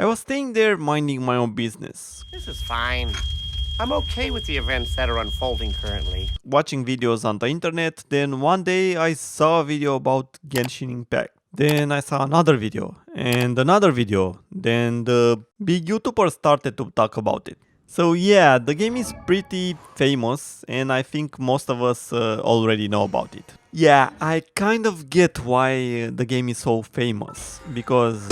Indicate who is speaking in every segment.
Speaker 1: I was staying there minding my own business,
Speaker 2: This is fine. I'm okay with the events that are unfolding currently.
Speaker 1: watching videos on the internet. Then one day I saw a video about Genshin Impact. Then I saw another video and another video. Then the big YouTubers started to talk about it. So yeah, the game is pretty famous and I think most of us already know about it. Yeah, I kind of get why the game is so famous because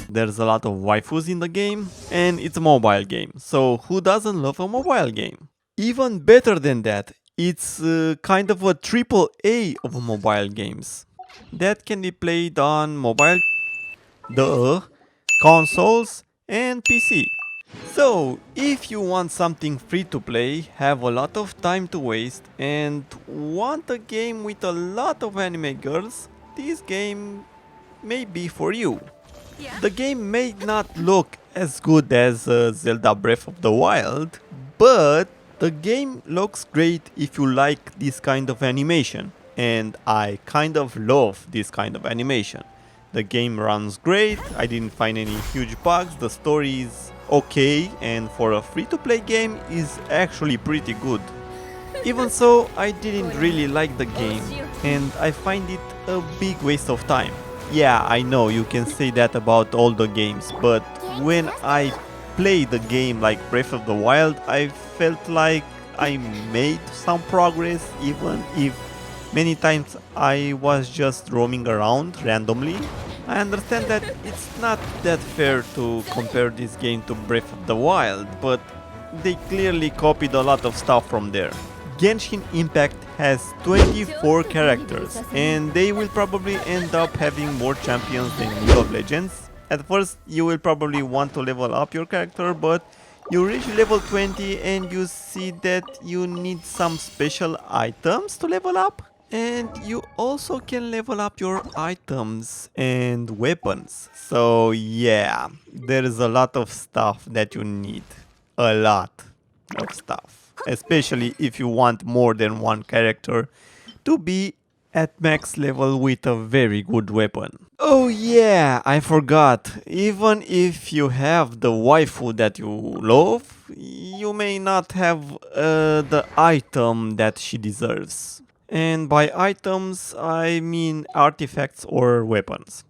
Speaker 1: there's a lot of waifus in the game and it's a mobile game. So who doesn't love a mobile game? Even better than that, it's kind of a triple A of mobile games that can be played on mobile, consoles and PC. So, if you want something free to play, have a lot of time to waste and want a game with a lot of anime girls, this game may be for you. The game may not look as good as Zelda Breath of the Wild, but the game looks great if you like this kind of animation, and I kind of love this kind of animation. The game runs great, I didn't find any huge bugs, the story is okay, and for a free-to-play game is actually pretty good. Even so, I didn't really like the game, and I find it a big waste of time. Yeah, I know you can say that about all the games, but when I play the game like Breath of the Wild, I felt like I made some progress, even if many times I was just roaming around randomly. I understand that it's not that fair to compare this game to Breath of the Wild, but they clearly copied a lot of stuff from there. Genshin Impact has 24 characters, and they will probably end up having more champions than League of Legends. At first, you will probably want to level up your character, but you reach level 20 and you see that you need some special items to level up. And you also can level up your items and weapons. So yeah, there is a lot of stuff that you need. A lot of stuff. Especially if you want more than one character to be at max level with a very good weapon. Oh yeah, I forgot. Even if you have the waifu that you love, you may not have the item that she deserves. And by items, I mean artifacts or weapons.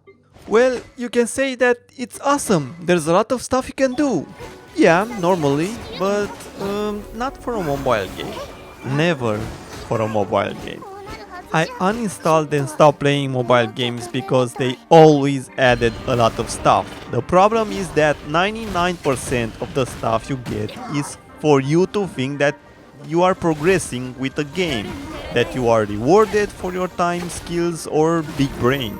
Speaker 1: Well, you can say that it's awesome. There's a lot of stuff you can do. Yeah, normally, but not for a mobile game. Never for a mobile game. I uninstalled and stopped playing mobile games because they always added a lot of stuff. The problem is that 99% of the stuff you get is for you to think that you are progressing with the game, that you are rewarded for your time, skills or big brain.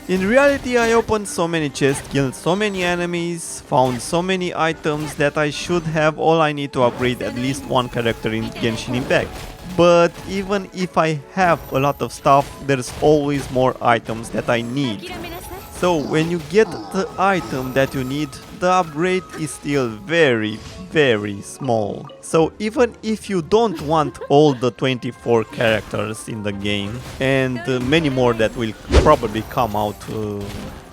Speaker 1: In reality, I opened so many chests, killed so many enemies, found so many items that I should have all I need to upgrade at least one character in Genshin Impact. But even if I have a lot of stuff, there's always more items that I need. So when you get the item that you need, the upgrade is still very small. So even if you don't want all the 24 characters in the game and many more that will probably come out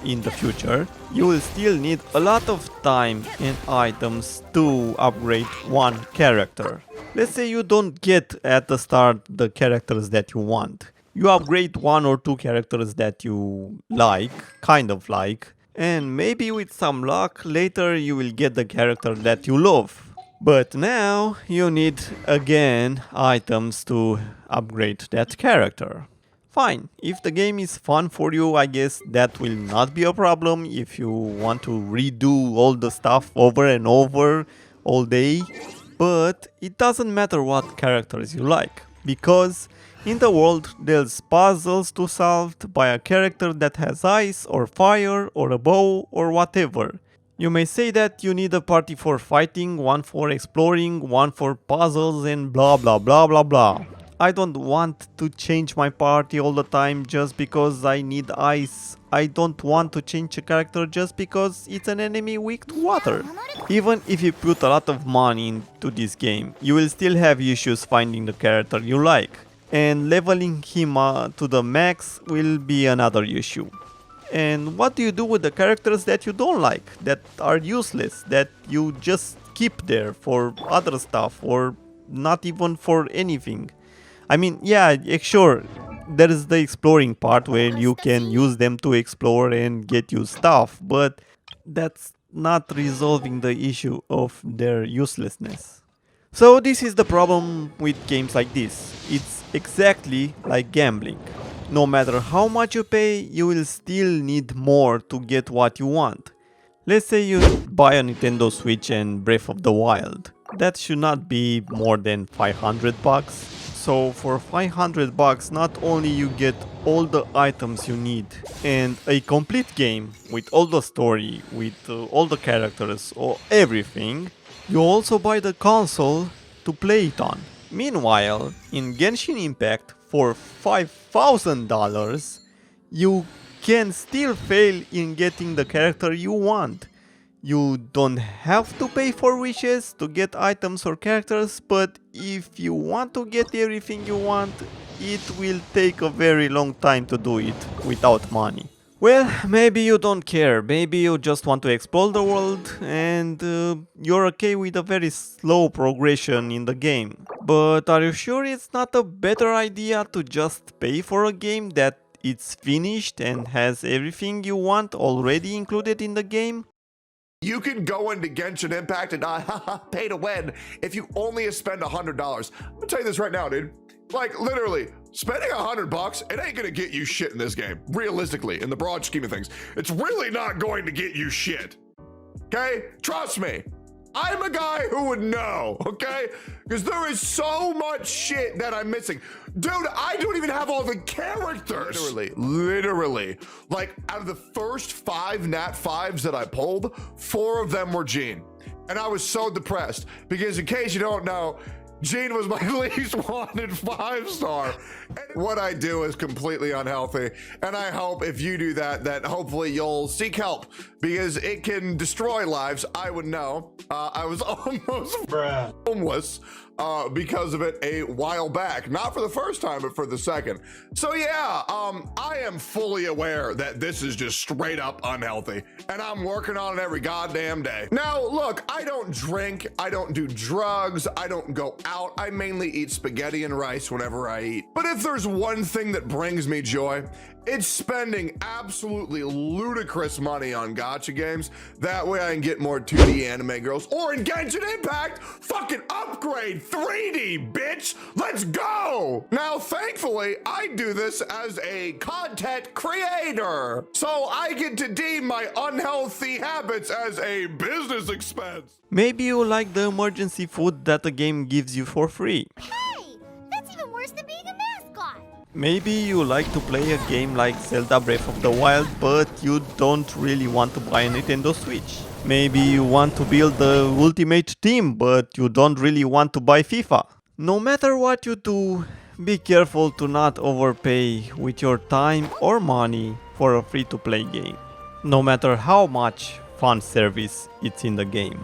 Speaker 1: in the future, you will still need a lot of time and items to upgrade one character. Let's say you don't get at the start the characters that you want. You upgrade one or two characters that you like, kind of like, and maybe with some luck later you will get the character that you love. But now you need again items to upgrade that character. Fine, if the game is fun for you, I guess that will not be a problem if you want to redo all the stuff over and over all day. But it doesn't matter what characters you like, because in the world there's puzzles to solve by a character that has ice or fire or a bow or whatever. You may say that you need a party for fighting, one for exploring, one for puzzles and blah blah blah blah blah. I don't want to change my party all the time just because I need ice. I don't want to change a character just because it's an enemy weak to water. Even if you put a lot of money into this game, you will still have issues finding the character you like. and leveling him to the max will be another issue. And what do you do with the characters that you don't like, that are useless, that you just keep there for other stuff or not even for anything? I mean, yeah, sure, there is the exploring part where you can use them to explore and get you stuff, but that's not resolving the issue of their uselessness. So this is the problem with games like this. It's exactly like gambling. No matter how much you pay, you will still need more to get what you want. Let's say you buy a Nintendo Switch and Breath of the Wild. That should not be more than 500 bucks. So for 500 bucks, not only you get all the items you need and a complete game with all the story, with all the characters or everything, you also buy the console to play it on. Meanwhile, in Genshin Impact, for $5,000, you can still fail in getting the character you want. You don't have to pay for wishes to get items or characters, but if you want to get everything you want, it will take a very long time to do it without money. Well, maybe you don't care, maybe you just want to explore the world and you're okay with a very slow progression in the game. But are you sure it's not a better idea to just pay for a game that it's finished and has everything you want already included in the game?
Speaker 3: You can go into Genshin Impact and pay to win if you only spend $100. I'm gonna tell you this right now, dude. Like, literally, spending $100, it ain't gonna get you shit in this game. Realistically, in the broad scheme of things, it's really not going to get you shit. Okay? Trust me. I'm a guy who would know, okay? Because there is so much shit that I'm missing. Dude, I don't even have all the characters. Literally. Like, out of the first 5 Nat 5s that I pulled, 4 of them were Jean. And I was so depressed because, in case you don't know, Jean was my least wanted 5-star. And what I do is completely unhealthy. And I hope if you do that, that hopefully you'll seek help because it can destroy lives. I would know. I was almost homeless because of it a while back. Not for the first time, but for the second. So yeah, I am fully aware that this is just straight up unhealthy. And I'm working on it every goddamn day. Now, look, I don't drink. I don't do drugs. I don't go out. I mainly eat spaghetti and rice whenever I eat. But if there's one thing that brings me joy, it's spending absolutely ludicrous money on gacha games. That way I can get more 2D anime girls. Or in Genshin Impact, fucking upgrade 3D, bitch. Let's go. Now, thankfully, I do this as a content creator. So I get to deem my unhealthy habits as a business expense.
Speaker 1: Maybe you like the emergency food that the game gives you for free.
Speaker 4: Hey, that's even worse than being a mascot.
Speaker 1: Maybe you like to play a game like Zelda Breath of the Wild, but you don't really want to buy a Nintendo Switch. Maybe you want to build the ultimate team, but you don't really want to buy FIFA. No matter what you do, be careful to not overpay with your time or money for a free-to-play game, no matter how much fan service it's in the game.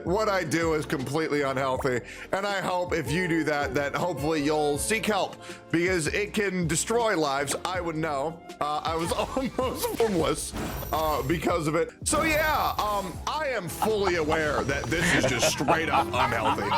Speaker 3: What I do is completely unhealthy, and I hope if you do that, that hopefully you'll seek help because it can destroy lives. I would know. I was almost homeless because of it. So yeah, I am fully aware that this is just straight up unhealthy.